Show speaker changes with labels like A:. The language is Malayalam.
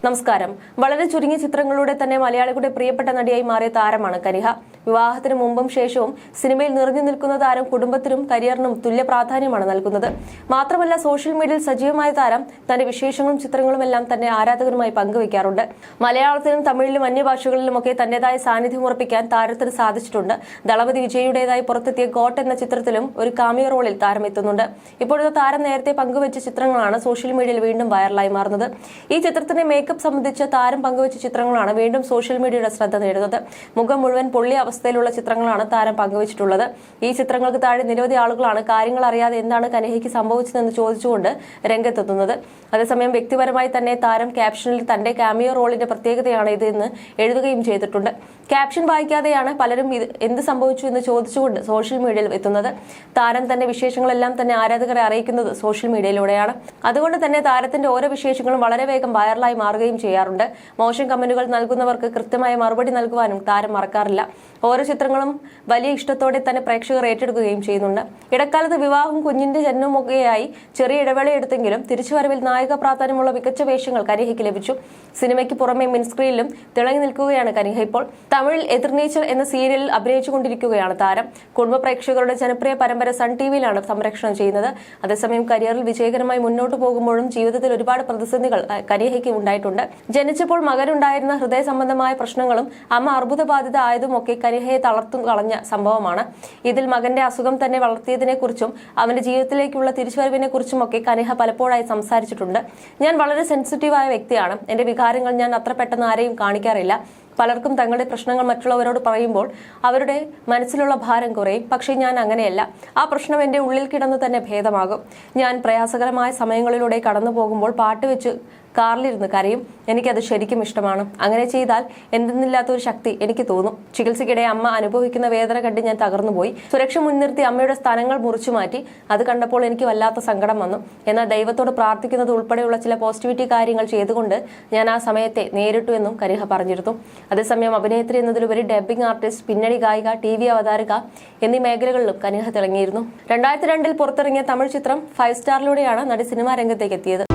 A: നമസ്കാരം. വളരെ ചുരുങ്ങിയ ചിത്രങ്ങളിലൂടെ തന്നെ മലയാളികളുടെ പ്രിയപ്പെട്ട നടിയായി മാറിയ താരമാണ് കനിഹ. വിവാഹത്തിന് മുമ്പും ശേഷവും സിനിമയിൽ നിറഞ്ഞു നിൽക്കുന്ന താരം കുടുംബത്തിനും കരിയറിനും തുല്യ പ്രാധാന്യമാണ് നൽകുന്നത്. മാത്രമല്ല, സോഷ്യൽ മീഡിയയിൽ സജീവമായ താരം തന്റെ വിശേഷങ്ങളും ചിത്രങ്ങളും എല്ലാം തന്നെ ആരാധകരുമായി പങ്കുവയ്ക്കാറുണ്ട്. മലയാളത്തിലും തമിഴിലും അന്യഭാഷകളിലുമൊക്കെ തന്റേതായ സാന്നിധ്യം ഉറപ്പിക്കാൻ താരത്തിന് സാധിച്ചിട്ടുണ്ട്. ദളപതി വിജയുടേതായി പുറത്തെത്തിയ ഗോട്ട് എന്ന ചിത്രത്തിലും ഒരു കാമിയോ റോളിൽ താരം എത്തുന്നുണ്ട്. ഇപ്പോഴത്തെ താരം നേരത്തെ പങ്കുവച്ച ചിത്രങ്ങളാണ് സോഷ്യൽ മീഡിയയിൽ വീണ്ടും വൈറലായി മാറുന്നത്. ഈ ചിത്രത്തിന്റെ മേക്കപ്പ് സംബന്ധിച്ച് താരം പങ്കുവച്ച ചിത്രങ്ങളാണ് വീണ്ടും സോഷ്യൽ മീഡിയയുടെ ശ്രദ്ധ നേടുന്നത്. മുഖം മുഴുവൻ പൊള്ളിയ അവസ്ഥയിലുള്ള ചിത്രങ്ങളാണ് താരം പങ്കുവച്ചിട്ടുള്ളത്. ഈ ചിത്രങ്ങൾക്ക് താഴെ നിരവധി ആളുകളാണ് കാര്യങ്ങൾ അറിയാതെ എന്താണ് കനിഹയ്ക്ക് സംഭവിച്ചതെന്ന് ചോദിച്ചുകൊണ്ട് രംഗത്തെത്തുന്നത്. അതേസമയം വ്യക്തിപരമായി തന്നെ താരം ക്യാപ്ഷനിൽ തന്റെ കാമിയോ റോളിന്റെ പ്രത്യേകതയാണ് ഇതെന്ന് എഴുതുകയും ചെയ്തിട്ടുണ്ട്. ക്യാപ്ഷൻ വായിക്കാതെയാണ് പലരും എന്ത് സംഭവിച്ചു എന്ന് ചോദിച്ചുകൊണ്ട് സോഷ്യൽ മീഡിയയിൽ എത്തുന്നത്. താരം തന്റെ വിശേഷങ്ങളെല്ലാം തന്നെ ആരാധകരെ അറിയിക്കുന്നത് സോഷ്യൽ മീഡിയയിലൂടെയാണ്. അതുകൊണ്ട് തന്നെ താരത്തിന്റെ ഓരോ വിശേഷങ്ങളും വളരെ വേഗം വൈറലായി മാറുകയും ചെയ്യാറുണ്ട്. മോശം കമന്റുകൾ നൽകുന്നവർക്ക് കൃത്യമായ മറുപടി നൽകുവാനും താരം മറക്കാറില്ല. ഓരോ ചിത്രങ്ങളും വലിയ ഇഷ്ടത്തോടെ തന്നെ പ്രേക്ഷകർ ഏറ്റെടുക്കുകയും ചെയ്യുന്നുണ്ട്. ഇടക്കാലത്ത് വിവാഹവും കുഞ്ഞിന്റെ ജന്മമൊക്കെയായി ചെറിയ ഇടവേളയെടുത്തെങ്കിലും തിരിച്ചുവരവിൽ നായിക പ്രാധാന്യമുള്ള മികച്ച വേഷങ്ങൾ കനിഹയ്ക്ക് ലഭിച്ചു. സിനിമയ്ക്ക് പുറമെ മിൻസ്ക്രീനിലും തിളങ്ങി നിൽക്കുകയാണ് കനിഹ ഇപ്പോൾ. തമിഴിൽ എതിർനേച്ചർ എന്ന സീരിയലിൽ അഭിനയിച്ചുകൊണ്ടിരിക്കുകയാണ് താരം. കുടുംബ പ്രേക്ഷകരുടെ ജനപ്രിയ പരമ്പര സൺ ടിവിയിലാണ് സംരക്ഷണം ചെയ്യുന്നത്. അതേസമയം കരിയറിൽ വിജയകരമായി മുന്നോട്ട് പോകുമ്പോഴും ജീവിതത്തിൽ ഒരുപാട് പ്രതിസന്ധികൾ കനിഹയ്ക്ക് ഉണ്ടായിട്ടുണ്ട്. ജനിച്ചപ്പോൾ മകനുണ്ടായിരുന്ന ഹൃദയ സംബന്ധമായ പ്രശ്നങ്ങളും അമ്മ അർബുദബാധിത ആയതും ഒക്കെ കനിഹയെ തളർത്തു കളഞ്ഞ സംഭവമാണ്. ഇതിൽ മകന്റെ അസുഖം തന്നെ വളർത്തിയതിനെക്കുറിച്ചും അവന്റെ ജീവിതത്തിലേക്കുള്ള തിരിച്ചുവരവിനെ കുറിച്ചും ഒക്കെ കനിഹ പലപ്പോഴായി സംസാരിച്ചിട്ടുണ്ട്. ഞാൻ വളരെ സെൻസിറ്റീവായ വ്യക്തിയാണ്. എന്റെ വികാരങ്ങൾ ഞാൻ അത്ര പെട്ടെന്ന് ആരെയും കാണിക്കാറില്ല. പലർക്കും തങ്ങളുടെ പ്രശ്നങ്ങൾ മറ്റുള്ളവരോട് പറയുമ്പോൾ അവരുടെ മനസ്സിലുള്ള ഭാരം കുറയും. പക്ഷേ ഞാൻ അങ്ങനെയല്ല. ആ പ്രശ്നം എന്റെ ഉള്ളിൽ കിടന്ന് തന്നെ ഭേദമാകും. ഞാൻ പ്രയാസകരമായ സമയങ്ങളിലൂടെ കടന്നു പോകുമ്പോൾ പാട്ട് വെച്ച് കാറിലിരുന്ന് കരയും. എനിക്കത് ശരിക്കും ഇഷ്ടമാണ്. അങ്ങനെ ചെയ്താൽ എന്തെന്നില്ലാത്തൊരു ശക്തി എനിക്ക് തോന്നും. ചികിത്സയ്ക്കിടെ അമ്മ അനുഭവിക്കുന്ന വേദന കണ്ട് ഞാൻ തകർന്നുപോയി. സുരക്ഷ മുൻനിർത്തി അമ്മയുടെ സ്ഥാനങ്ങൾ മുറിച്ചു മാറ്റി. അത് കണ്ടപ്പോൾ എനിക്ക് വല്ലാത്ത സങ്കടം വന്നു. എന്നാൽ ദൈവത്തോട് പ്രാർത്ഥിക്കുന്നത് ഉൾപ്പെടെയുള്ള ചില പോസിറ്റിവിറ്റി കാര്യങ്ങൾ ചെയ്തുകൊണ്ട് ഞാൻ ആ സമയത്തെ നേരിട്ടു എന്നും കനിഹ പറഞ്ഞിരുന്നു. അതേസമയം അഭിനേത്രി എന്നതിലുപരി ഡബ്ബിംഗ് ആർട്ടിസ്റ്റ്, പിന്നണി ഗായിക, TV അവതാരക എന്നീ മേഖലകളിലും കനിഹ തിളങ്ങിയിരുന്നു. 2002 പുറത്തിറങ്ങിയ തമിഴ് ചിത്രം 5 സ്റ്റാറിലൂടെയാണ് നടി സിനിമാ രംഗത്തേക്ക് എത്തിയത്.